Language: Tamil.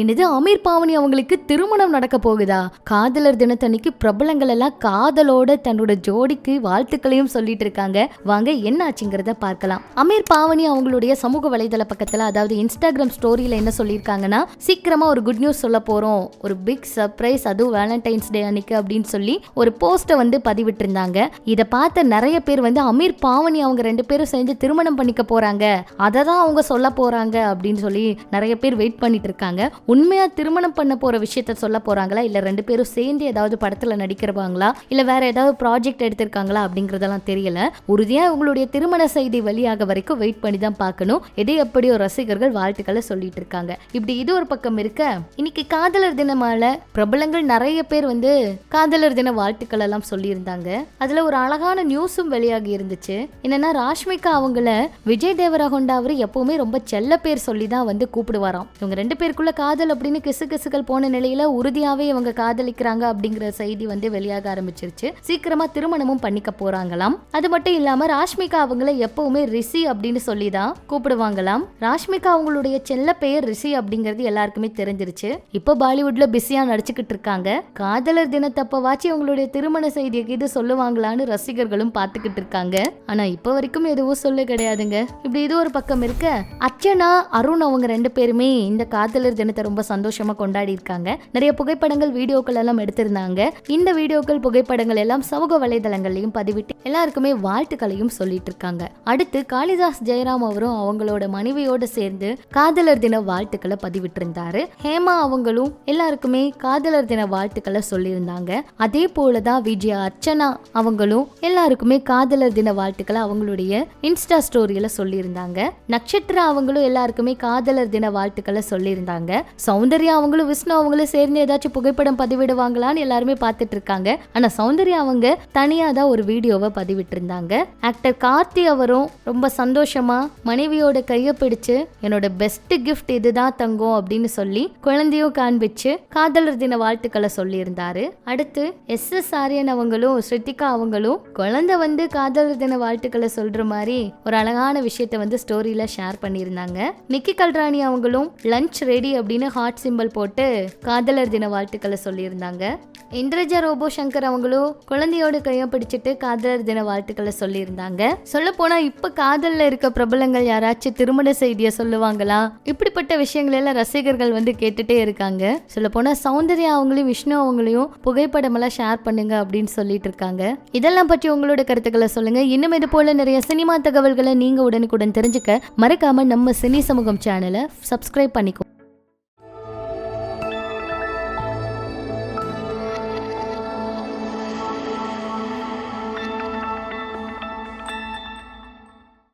என்னது, அமீர் பாவனி அவங்களுக்கு திருமணம் நடக்க போகுதா? காதலர் தினத்தன்னைக்கு பிரபலங்கள் எல்லாம் காதலோட தன்னோட ஜோடிக்கு வாழ்த்துக்களையும் சொல்லிட்டு இருக்காங்க. வாங்க என்ன ஆச்சுங்கிறத பார்க்கலாம். அமீர் பாவனி அவங்களுடைய சமூக வலைதள பக்கத்துல, அதாவது இன்ஸ்டாகிராம் ஸ்டோரியில என்ன சொல்லியிருக்காங்கன்னா, சீக்கிரமா ஒரு குட் நியூஸ் சொல்ல போறோம், ஒரு பிக் சர்ப்ரைஸ், அதுவும் வேலண்டைன்ஸ் டே அன்னைக்கு அப்படின்னு சொல்லி ஒரு போஸ்ட பதிவிட்டு இருந்தாங்க. இதை பார்த்த நிறைய பேர் அமீர் பாவனி அவங்க 2 பேரும் சேர்ந்து திருமணம் பண்ணிக்க போறாங்க, அதை தான் அவங்க சொல்ல போறாங்க அப்படின்னு சொல்லி நிறைய பேர் வெயிட் பண்ணிட்டு இருக்காங்க. உண்மையா திருமணம் பண்ண போற விஷயத்த சொல்ல போறாங்களா, இல்ல 2 பேரும் சேர்ந்து ஏதாவது படத்துல நடிக்கிறவாங்களா, இல்ல வேற ஏதாவது ப்ராஜெக்ட் எடுத்திருக்காங்களா அப்படிங்கறதெல்லாம் தெரியல. உறுதியா உங்களுடைய திருமண செய்தி வெளியாக வரைக்கும் வெயிட் பண்ணி தான் பார்க்கணும். எதை எப்படியோ ரசிகர்கள் வாழ்த்துக்களை சொல்லிட்டு இருக்காங்க. இப்படி இது ஒரு பக்கம் இருக்க, இன்னைக்கு காதலர் தினமால பிரபலங்கள் நிறைய பேர் காதலர் தின வாழ்த்துக்கள் எல்லாம் சொல்லியிருந்தாங்க. அதுல ஒரு அழகான நியூஸும் வெளியாகி இருந்துச்சு. என்னன்னா, ராஷ்மிகா அவங்கள விஜய் தேவரகொண்டா அவரு எப்பவுமே ரொம்ப செல்ல பேர் சொல்லி தான் கூப்பிடுவாராம். இவங்க 2 பேருக்குள்ள காதல் அப்படின்னு கிசுகிசுகள் போன நிலையில உறுதியாவே இவங்க காதலிக்கிறாங்க அப்படிங்கிற செய்தி வெளியாக ஆரம்பிச்சிருச்சு. சீக்கிரமா திருமணமும் பண்ணிக்க போறாங்களாம். அது மட்டும் இல்லாம ராஷ்மிகா அவங்கள எப்பவுமே ரிஷி அப்படின்னு சொல்லிதான் கூப்பிடுவாங்களாம். ராஷ்மிகா அவங்களுடைய செல்ல பெயர் ரிஷி அப்படிங்கிறது எல்லாருக்குமே தெரிஞ்சிருச்சு. இப்போ பாலிவுட்ல பிஸியா நடிச்சுக்கிட்டு இருக்காங்க. காதலர் தினத்தப்பவாச்சு அவங்களுடைய திருமண செய்தியை இது சொல்லுவாங்களான்னு ரசிகர்களும் பார்த்துக்கிட்டு இருக்காங்க. ஆனா இப்ப வரைக்கும் எதுவும் சொல்ல கிடையாதுங்க. இப்படி இது ஒரு பக்கம் இருக்க, அர்ச்சனா அருண் அவங்க 2 பேருமே இந்த காதலர் தினத்தை ரொம்ப சந்தோஷமா கொண்டாடி இருக்காங்க. நிறைய புகைப்படங்கள், வீடியோக்கள் எல்லாம் எடுத்திருந்தாங்க. இந்த வீடியோக்கள், புகைப்படங்கள் எல்லாம் சமூக வலைதளங்களையும் பதிவிட்டு எல்லாருக்குமே வாழ்த்துக்களையும் சொல்லிட்டு இருக்காங்க. அடுத்து காளிதாஸ் ஜெயராம் அவரும் அவங்களோட மனைவியோட சேர்ந்து காதலர் தின வாழ்த்துக்களை பதிவிட்டு இருந்தாரு. ஹேமா அவங்களும் எல்லாருக்குமே காதலர் தின வாழ்த்துக்களை சொல்லியிருந்தாங்க. அதே போலதான் விஜயா அர்ச்சனா அவங்களும் எல்லாருக்குமே காதலர் தின வாழ்த்துக்களை அவங்களுடைய இன்ஸ்டா ஸ்டோரியில சொல்லியிருந்தாங்க. நட்சத்திரா அவங்களும் எல்லாருக்குமே காதலர் தின வாழ்த்துக்களை சொல்லியிருந்தாங்க. சௌந்தர்யா அவங்களும் விஷ்ணு அவங்களும் சேர்ந்து ஏதாச்சும் புகைப்படம் பதிவிடுவாங்களான்னு எல்லாருமே பார்த்துட்டு இருக்காங்க. ஆனா சௌந்தர்யா அவங்க தனியா தான் ஒரு வீடியோவை பதிவிட்டு இருந்தாங்க. ஆக்டர் கார்த்தி அவரும் ரொம்ப சந்தோஷமா மனைவியோட கையை பிடிச்சு, என்னோட பெஸ்ட் கிஃப்ட் இதுதான் தங்கம் அப்படின்னு சொல்லி குழந்தையும் காண்பிச்சு காதலர் தின வாழ்த்துக்களை சொல்லி இருந்தாரு. அடுத்து SS ஆரியன் அவங்களும் ஸ்ருத்திகா அவங்களும் குழந்தை காதலர் தின வாழ்த்துக்களை சொல்ற மாதிரி ஒரு அழகான விஷயத்த ஸ்டோரியில ஷேர் பண்ணியிருந்தாங்க. நிக்கி கல்ராணி அவங்களும் லஞ்ச் ரெடி அப்படின்னு ஹார்ட் சிம்பிள் போட்டு காதலர் தின வாழ்த்துக்களை சொல்லியிருந்தாங்க. இந்திரஜா ரோபோ சங்கர் அவங்களும் குழந்தையோட கையை பிடிச்சிட்டு காதலர் தின வாழ்த்துக்களை சொல்லியிருந்தாங்க. சொல்ல போனா இப்ப காதல்ல இருக்க பிரபலங்கள் யாராச்சும் திருமண செய்தியை சொல்லுவாங்களா, இப்படிப்பட்ட விஷயங்கள் எல்லாம் ரசிகர்கள் கேட்டுட்டே இருக்காங்க. சொல்ல போனா சௌந்தர்யா அவங்களையும் விஷ்ணு அவங்களையும் புகைப்படம் எல்லாம் ஷேர் பண்ணுங்க அப்படின்னு சொல்லிட்டு இருக்காங்க. இதெல்லாம் பற்றி உங்களோட கருத்துக்களை சொல்லுங்க. இன்னும் இது போல நிறைய சினிமா தகவல்களை நீங்க உடனுக்குடன் தெரிஞ்சுக்க மறக்காம நம்ம சினி சமூகம் சேனலை சப்ஸ்கிரைப் பண்ணிக்கோ.